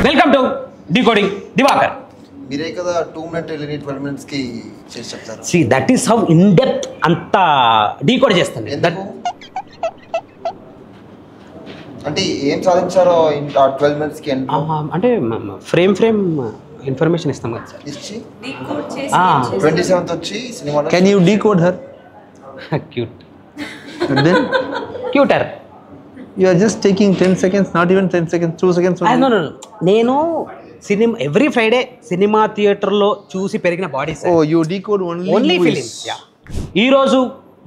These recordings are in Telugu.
Welcome to decoding Diwakar. మీరే కదా 2 minutes 12 minutes కి చేసి చెప్తారు. See, that is how in depth అంతా డీకోడ్ చేస్తాను. అంటే ఏం సాధించారో 12 minutes కి అంటే ఫ్రేమ్ ఇన్ఫర్మేషన్ ఇస్తాం కదా సార్. ఇచ్చి 27th వచ్చి cinema. Can you decode her? Cute. And then Cuter. you are just taking 10 seconds, not even 10 seconds, 2 seconds only. No. నేను సినిమా ఎవ్రీ ఫ్రైడే సినిమా థియేటర్లో చూసి పెరిగిన body sir. Oh, you decode only films. ఈరోజు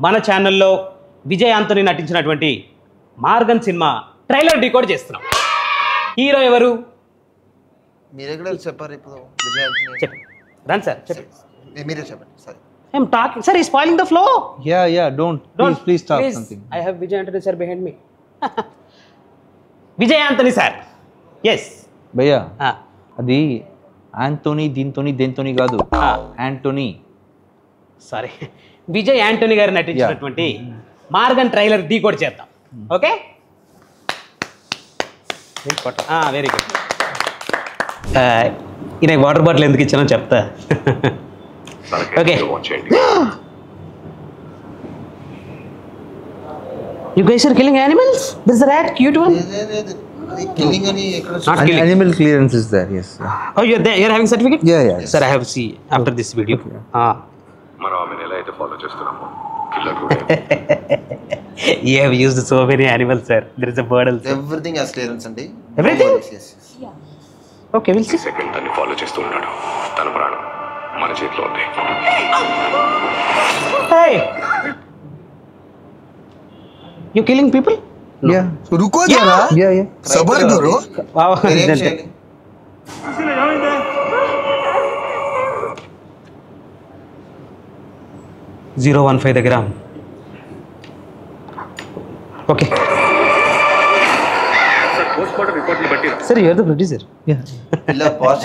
మన ఛానల్లో విజయ్ ఆంటోనీ నటించినటువంటి మార్గన్ సినిమా ట్రైలర్ డీకోడ్ చేస్తున్నాం. హీరో ఎవరు? మీరే కూడా చెప్పారు ఇప్పుడు. విజయ్ చెప్పండి. రన్ సార్ చెప్పండి. మీరే చెప్పండి. సరే. I'm talking. Sir, he's spoiling the flow. Yeah. Don't. Please talk something. I have Vijay Antony sir behind me. Vijay Antony sir. Yes. భయ్యా అది ఆంటోనీ దీంతోని దేంతోని కాదు, ఆంటోనీ. సారీ, విజయ్ యాంటోనీ గారు నటించినటువంటి మార్గన్ ట్రైలర్ డీకోడ్ చేద్దాం. Okay, very good. ఈయన వాటర్ బాటిల్ ఎందుకు ఇచ్చానో చెప్తా. Okay, you guys are killing animals? There's a rat, cute one. Killing ani ekkada? Not killing. Animal clearance is there, yes. Oh, you're having certificate? Yeah. Sir, I have see after this video. మనం ఆమెను ఎలా అయితే ఫాలో చేస్తున్నామో కిల్లర్ కూడా. You have used so many animals, sir. There is a bird also. Everything has clearance andi. Everything? Yes. Okay, we'll see. Second దాన్ని ఫాలో చేస్తూ ఉన్నాడు. తన ప్రాణం మన చేతిలో ఉంది. Hey, you killing people? Yeah. रुको जरा. Yeah. सबर करो. Wow. 015 దగ్గర. Okay sir, you are the producer. ఇలా పాస్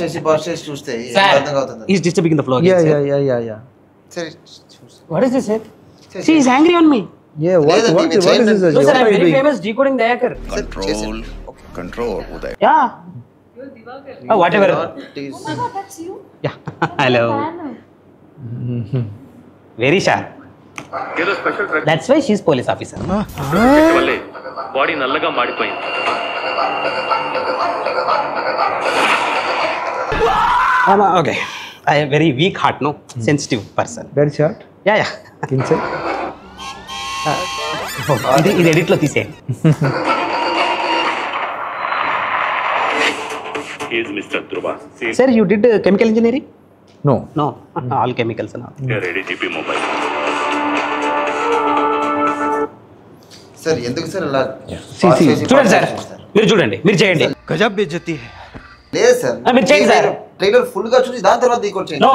చేసి చూస్తే అర్థం అవుతుంది. He's disturbing the flow. Yeah. సరే. What is this, sir? See, he's angry on me. Yeah, what is this? No, sir, I'm very famous decoding Dayakar. Control Uday. Yeah. Oh, whatever. That's you. Yeah. Hello. Very sharp. ఏదో special drug That's why she's police officer. వల్లే బాడీ నల్లగా మాడిపోయింది. Okay. I have very weak heart, no? Sensitive person. Very short. Yeah. Inside. ఇది ఎడిట్ లో తీసే. Is mister Dhruva. Sir, you did chemical engineering? No. All chemicals and all. Ready GP mobile. Sir ఎందుకు సార్ అలా చూడండి సార్, మీరు చూడండి, మీరు చేయండి. గజబ్ బేజతి హై. లేదు సార్, మీరు చేయండి సార్. ట్రైలర్ ఫుల్ గా చూసి దాని తర్వాత డీకోడ్ చేయండి. No,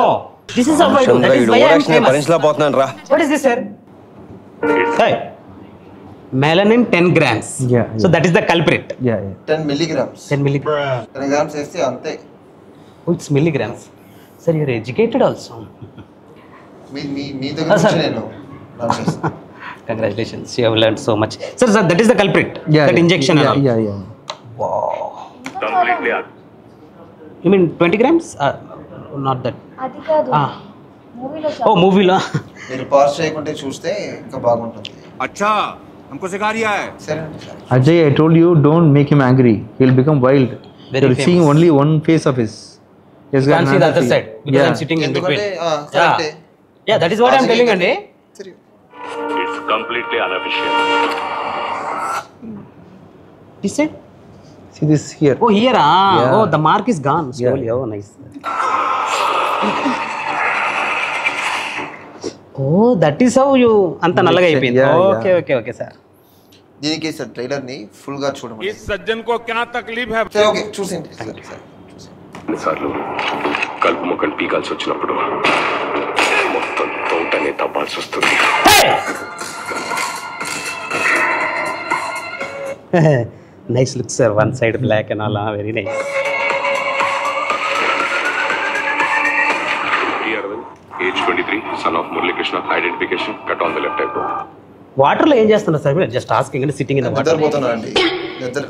this is how I do. That is why I am famous. భరించలేకపోతున్నాను రా. What is this, sir? Hey, melanin 10 grams. Yeah. So that is the culprit. Yeah. 10 milligrams. 10 milligrams. 10 grams వేస్తే అంతే. Oh, it's milligrams. Sir, you are educated also. మీ దగ్గర నుంచి నేను Congratulations, you have learned so much. Sir, that is the culprit. Yeah. That injection and all. Yeah. Wow. Completely You mean 20 grams? Not that. అది కాదు. మూవీలో Oh, movie lo. మీరు పాస్ చేయకుంటే చూస్తే ఇంకా బాగుంటుంది. अच्छा हमको सिखा रिया है. సరే. Ajay, I told you don't make him angry. He'll become wild. Very You're seeing only one face of his. You can't see the other side because I'm sitting in between. కరెక్టే. Yeah, that is what I'm telling andi. సరే. It's completely unofficial. This side? See this here. Oh, here. Yeah. Oh, the mark is gone slowly. Oh, nice. Oh, that is how you anta nallaga ayipindi. Okay, sir. దీనికి సార్ ట్రైలర్ ని ఫుల్ గా చూడమని. इस सज्जन को क्या तकलीफ है. సరే ఓకే చూసేయండి సార్. కొన్నిసార్లు కలుపు మొక్కను పీకాల్సి వచ్చినప్పుడు మొత్తం తోటనే తవ్వాల్సి వస్తుంది. Nice look, sir. One side black and all. Very nice. Age 23, son of Murali Krishna. Identification cut on the left eyebrow. Water lo em chestunnaru sir? Just asking and sitting in the water. నిద్రపోతున్నానండి. నిద్ర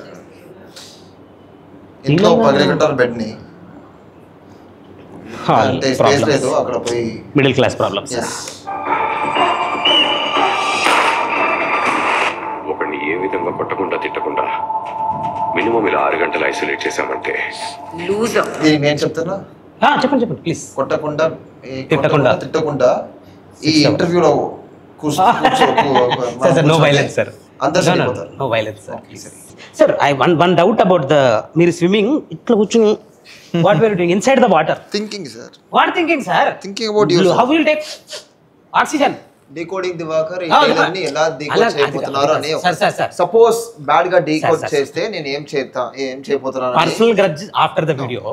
ఇంట్లో పగలగొట్టారు బెడ్ని, అంటే స్పేస్ లేదు అక్కడ పోయి. Middle class problems. ఒకడిని ఏ విధంగా కొట్టకుండా తిట్టకుండా మినిమం ఇలా 6 గంటలు ఐసోలేట్ చేశామంటే దీనికి నేను చెప్తున్నా, చెప్పండి ప్లీజ్. కొట్టకుండా తిట్టకుండా. తిట్టకుండా ఈ ఇంటర్వ్యూలో నో వైలెన్స్ సార్, అందరూ no violence sir. Sir I one doubt about the మీరు స్విమ్మింగ్ ఇట్లా కూర్చుని what were doing inside the water? Thinking sir, what thinking sir? Thinking about you. How will take oxygen? Decoding Diwakar ఇవన్నీ ఎలా డీకోడ్ చేయబోతున్నారు అని. సార్ సపోజ్ బ్యాడ్ గా డీకోడ్ చేస్తే నేను ఏం చేయబోతున్నాను. Personal grudge after the video.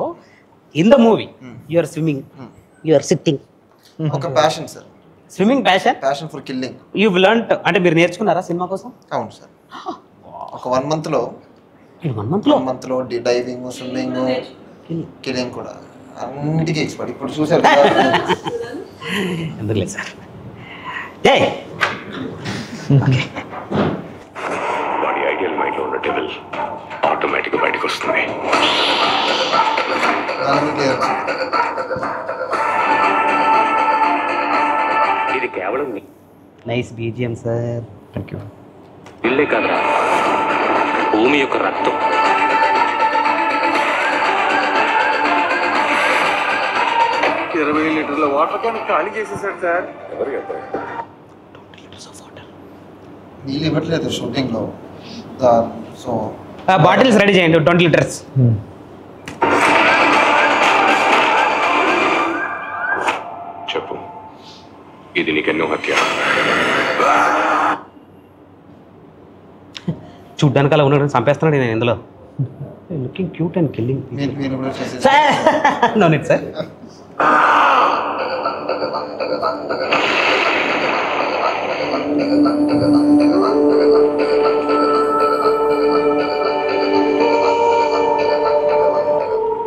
In the movie you are swimming, you are sitting. ఒక passion sir, swimming passion for killing. You learned అంటే మీరు నేర్చుకున్నారా సినిమా కోసం? అవును సార్, ఒక 1 month లో డైవింగ్, స్విమ్మింగ్, కిల్లింగ్ కూడా అన్నిటికీ ఎక్స్పర్ట్. ఇప్పుడు చూసారు ఎందుకులేదు సార్. వాడి ఐడియల్ మైండ్లో ఉన్న డెవిల్ ఆటోమేటిక్గా బయటకు వస్తుంది. ఇది కేవలం nice BGM sir, thank you. ఇల్లే కాదురా, భూమి యొక్క రక్తం. లీటర్ల వాటర్ క్యాన్ ఖాళీ చేసేసాడు సార్. ఎవరు చెప్పారు? నీళ్ళు ఇవ్వట్లేదు షూటింగ్ లో. సో బాటిల్స్ రెడీ చేయండి 20 liters. చెప్పు, ఇది నీకెన్నో హత్య? చూడ్డానికి అలా ఉన్నాడు, చంపేస్తున్నాడు నేను ఇందులో. Looking cute and killing. మీరు కూడా చేసేసారు. No need sir.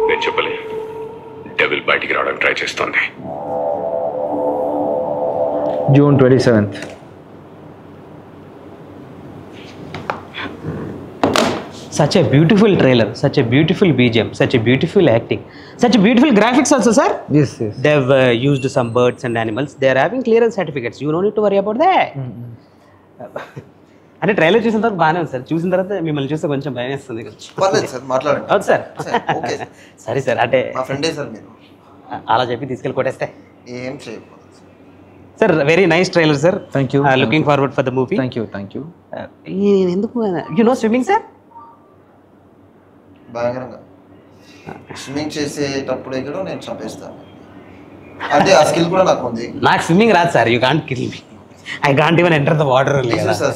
నేను చెప్పలే, డెవిల్ బయటికి రావడానికి ట్రై చేస్తోంది. June 27th. Such a beautiful trailer, such a beautiful BGM, such a beautiful acting, such a beautiful graphics also, sir. Yes. They've used some birds and animals. They are having clearance certificates. You don't need to worry about that. అంటే ట్రైలర్ చూసిన తర్వాత బాగానే ఉంది సార్. చూసిన తర్వాత మిమ్మల్ని చూస్తే కొంచెం భయం వేస్తుంది. పర్లేదు సార్, మాట్లాడండి. అవును సార్. ఓకే సరే సార్, అంటే మా ఫ్రెండే సార్ మీరు. అలా చెప్పి తీసుకెళ్ళి కొట్టేస్తే ఏం చేయకపోతే sir. Very nice trailer sir. Thank you. Looking forward for the movie. Thank you. ఎందుకు యు నో స్విమ్మింగ్ సార్? భయంకరంగా స్విమ్మింగ్ చేసేటప్పుడు కూడా నేను చంపేస్తాను. అంటే ఆ స్కిల్ కూడా నాకు ఉంది. నాకు స్విమ్మింగ్ రాదు sir. You can't kill me. I can't even enter the water.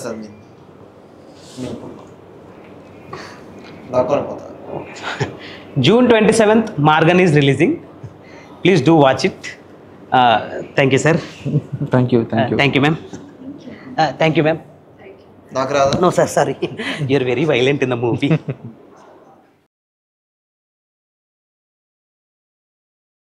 Sir మీరు నాకు అయిపోతా. June 27th, Margan is releasing. Please do watch it. Thank you, sir. Thank you. Thank you, ma'am. Thank you, ma'am. నాకు రాదా? No, sir, sorry. You're very violent in the movie.